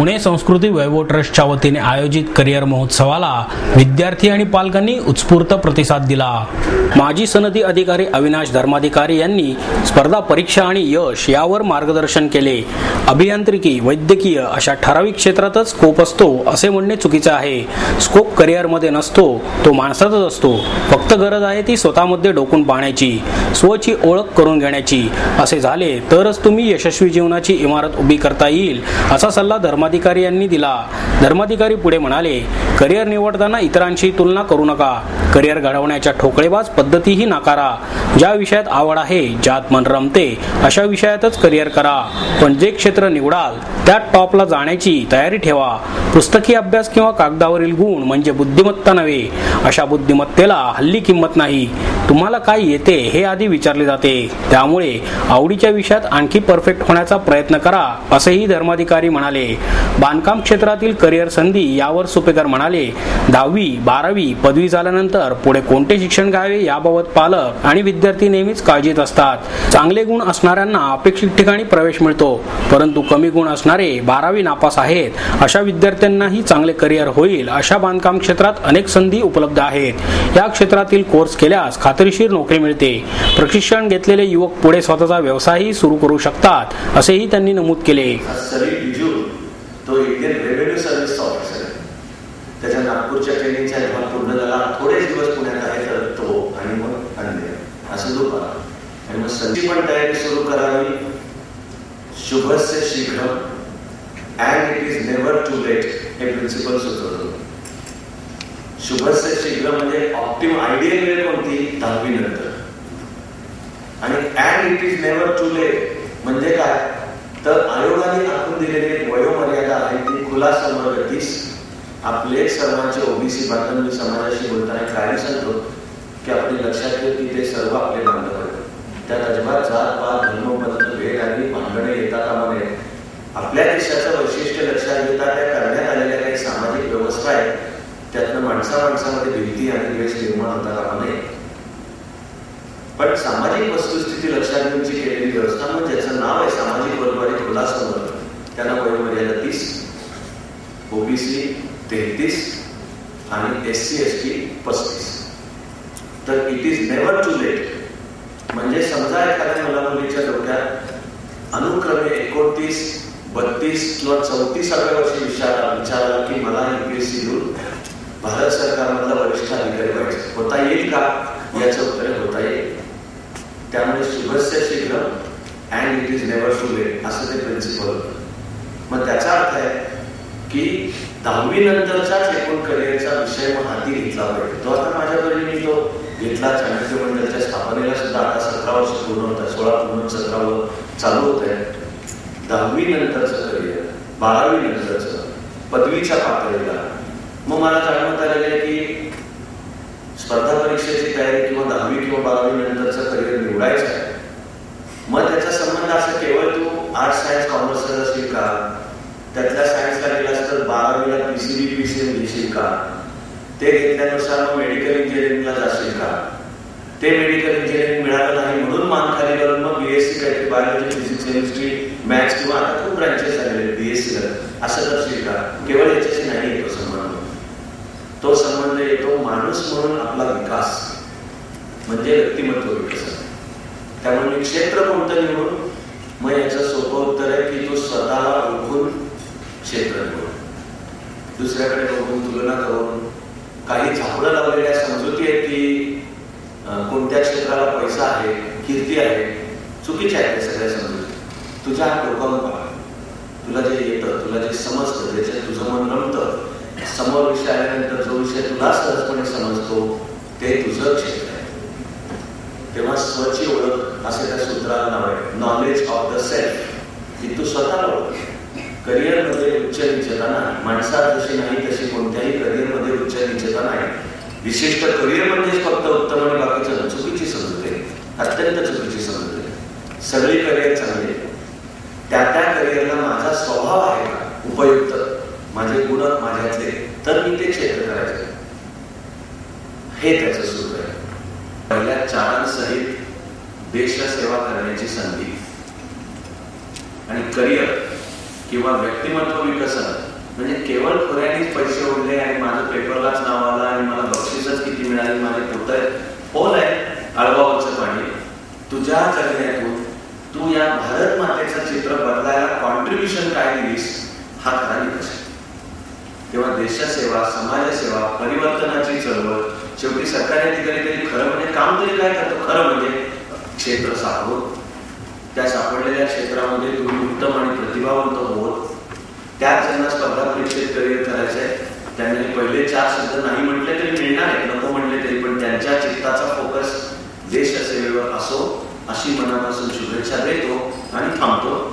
पुणे संस्कृती वैभव ट्रस्टच्या वतीने आयोजित करिअर महोत्सवाला विद्यार्थी आणि पालकांनी उत्स्फूर्त प्रतिसाद दिला। माजी सनदी अधिकारी अविनाश धर्माधिकारी यांनी स्पर्धा परीक्षा आणि यश यावर मार्गदर्शन केले। अभियांत्रिकी, वैद्यकीय अशा ठराविक क्षेत्रातच स्कोप असतो असे म्हणणे चुकीचे आहे। स्कोप करिअरमध्ये नसतो, तो माणसातच असतो। फक्त गरज आहे ती स्वतःमध्ये डोकून पाहण्याची, स्वची ओळख करून घेण्याची। असे झाले तरच तुम्ही यशस्वी जीवनाची इमारत उभी करता येईल असा सल्ला धर्माधिकारी यांनी दिला। धर्माधिकारी पुढे म्हणाले, करिअर निवडताना इतरांशी तुलना करू नका। करिअर घडवण्याच्या ठोकळेबाज पद्धतीही नाकारा। ज्या विषयात आवड आहे, ज्यात मन रमते अशा विषयातच करिअर करा। पण जे क्षेत्र निवडाल त्यात टॉपला जाण्याची तयारी ठेवा। पुस्तकी अभ्यास किंवा कागदावरील गुण म्हणजे बुद्धिमत्ता नव्हे। अशा बुद्धिमत्तेला हल्ली किंमत नाही। तुम्हाला काय येते हे आधी विचारले जाते। त्यामुळे आवडीच्या विषयात आणखी परफेक्ट होण्याचा प्रयत्न करा असेही धर्माधिकारी म्हणाले। बांधकाम क्षेत्रातील करिअर संधी यावर सुपेकर म्हणाले, 10वी, 12वी, पदवी झाल्यानंतर पुढे कोणते शिक्षण घ्यावे याबाबत पालक आणि विद्यार्थी नेहमीच काळजीत असतात। चांगले गुण असणाऱ्यांना अपेक्षित ठिकाणी प्रवेश मिळतो, परंतु कमी गुण असणारे 12वी नापास आहेत अशा विद्यार्थ्यांनाही चांगले करिअर होईल अशा बांधकाम क्षेत्रात अनेक संधी उपलब्ध आहेत। या क्षेत्रातील कोर्स केल्यास खात्रीशीर नोकरी मिळते। प्रशिक्षण घेतलेले युवक पुढे स्वतःचा व्यवसायही सुरू करू शकतात असेही त्यांनी नमूद केले। तो इंडियन रेव्हेन्यू सर्व्हिस ऑफिसर आहे। त्याच्या नागपूरच्या ट्रेनिंगचा जेव्हा पूर्ण झाला, थोडेच दिवस पुण्यात आहे तर तो आणि मग अन्य असं जो करा आणि मग संधी पण तयारी सुरू करावी। शुभस्य शीघ्र and it is never too late हे प्रिन्सिपल सुचवतो। शुभस्य शीघ्र म्हणजे ऑप्टिमम आयडियल वेळ कोणती? 10वी नंतर। आणि and it is never too late म्हणजे काय? तर आयोगाने आखून दिलेली वयोमर्यादा आहे ती खुला समरगतीस आपले सर्वांचे ओबीसी बांधव समाजाशी बोलताना काय सांगतो की आपले लक्षात ठेव की ते सर्व आपले बांधव आहेत। त्यात अजिबात जात पात धर्म पंथ भेद आणि भांडणे येता कामा नये। आपल्या देशाचं वैशिष्ट्य लक्षात घेता त्या करण्यात आलेल्या काही सामाजिक व्यवस्था आहेत त्यातनं माणसामध्ये भीती आणि द्वेष निर्माण होता कामा नये। पण सामाजिक वस्तुस्थिती लक्षात घेऊन जी केलेली व्यवस्था म्हणजे ज्याचं नाव आहे सामाजिक वर्गवारी खुला संवर्ग, त्यांना वयोमर्यादा 30, ओबीसी 33 आणि SC ST 35। तर it is never too late म्हणजे समजा एखाद्या मुला मुलीच्या डोक्यात अनुक्रमे 29, 32 किंवा 34व्या वर्षी विचारला की मला UPSC देऊन भारत सरकारमधला वरिष्ठ अधिकारी व्हायचं, होता येईल का? याचं उत्तर होता येईल। त्यामुळे शुभस्य शीघ्र and it is never too late असं ते प्रिन्सिपल। मग त्याचा अर्थ आहे की 10वी नंतरचाच एकूण करिअरचा विषय मग हाती घेतला पाहिजे। तो आता माझ्या परीने तो घेतला। चाणक्य मंडळच्या स्थापनेला सुद्धा आता 17 वर्ष पूर्ण होत आहे, 16 पूर्ण 17 चालू होत आहे। 10वी नंतरचं करिअर, 12वी नंतरचं, पदवीच्या पातळीला मग मला जाणवत आलेलं आहे की स्पर्धा परीक्षेची तयारी किंवा 10वी किंवा 12वी नंतरचं करिअर निवडायचं आहे। मग त्याचा संबंध असं केवळ तू आर्ट्स सायन्स कॉमर्स असशील का? त्यातल्या सायन्सला गेलास तर 12वीला PCB PCM घेशील का? ते घेतल्यानुसार मग मेडिकल इंजिनिअरिंगला जाशील का? ते मेडिकल इंजिनिअरिंग मिळालं नाही म्हणून मान खाली करून मग BSc काहीतरी बायोलॉजी, फिजिक्स, केमिस्ट्री, मॅथ्स किंवा आता खूप ब्रँचेस आलेले BSc असं करशील का? केवळ याच्याशी नाही येतो संबंध। तो संबंध येतो माणूस म्हणून आपला विकास म्हणजे व्यक्तिमत्व विकसन। त्यामुळे मी क्षेत्र कोणतं निवडून? मग याचं सोपं उत्तर आहे की तू स्वतःला ओळखून क्षेत्र निवड। दुसऱ्याकडे बघून तुलना करून काही झापडं लावलेल्या समजुती आहेत की कोणत्या क्षेत्राला पैसा आहे, कीर्ती आहे, चुकीच्या आहेत सगळ्या समजुती। तुझ्या डोकावून पहा, तुला जे येतं, तुला जे समजतं, ज्याच्यात तुझं मन रमतं, समोर विषय आल्यानंतर जो विषय तुला सहजपणे समजतो ते तुझं क्षेत्र आहे। तेव्हा स्वची ओळख असे त्या सूत्राला नाव आहे, नॉलेज ऑफ द सेल्फ, की तू स्वतःला ओळख। करिअरमध्ये उच्च नीचता नाही, माणसात जशी नाही तशी कोणत्याही करिअरमध्ये उच्च नीचता नाही। विशिष्ट करिअर म्हणजेच फक्त उत्तम आणि बाकीचं चुकीची समजूत आहे, अत्यंत चुकीची समजूत आहे। सगळी करिअर चांगली, त्या करिअरला माझा स्वभाव आहे का उपयुक्त, माझे गुण माझ्यातले, तर मी ते क्षेत्र करायचं हे त्याचं सूत्र आहे। पहिल्या चारांसहित देशसेवा करण्याची संधी आणि करिअर किंवा व्यक्तिमत्व विकसन म्हणजे केवळ खोऱ्यानेच पैसे उरले आणि माझं पेपरलाच नाव आलं आणि मला बक्षीसच किती मिळाली, माझे पोत होल आहे आळवावरचं पाणी, तुझ्या जगण्यातून तू या भारत मातेचं चित्र बदलायला कॉन्ट्रीब्युशन काय दिलीस हा खरा निकष आहे. तेव्हा देशसेवा, समाजसेवा, परिवर्तनाची चळवळ, शेवटी सरकारी अधिकारी तरी खरं म्हणजे काम तरी काय करतो, खरं म्हणजे क्षेत्र सापडून त्या सापडलेल्या क्षेत्रामध्ये तुम्ही उत्तम आणि प्रतिभावंत होत, त्यात ज्यांना स्पर्धा परीक्षेत करिअर करायचंय त्यांनी पहिले 4 शब्द नाही म्हटले तरी मिळणार आहे, नको म्हटले तरी पण त्यांच्या चित्ताचा फोकस देशसेवेवर असो अशी मनापासून शुभेच्छा देतो आणि थांबतो.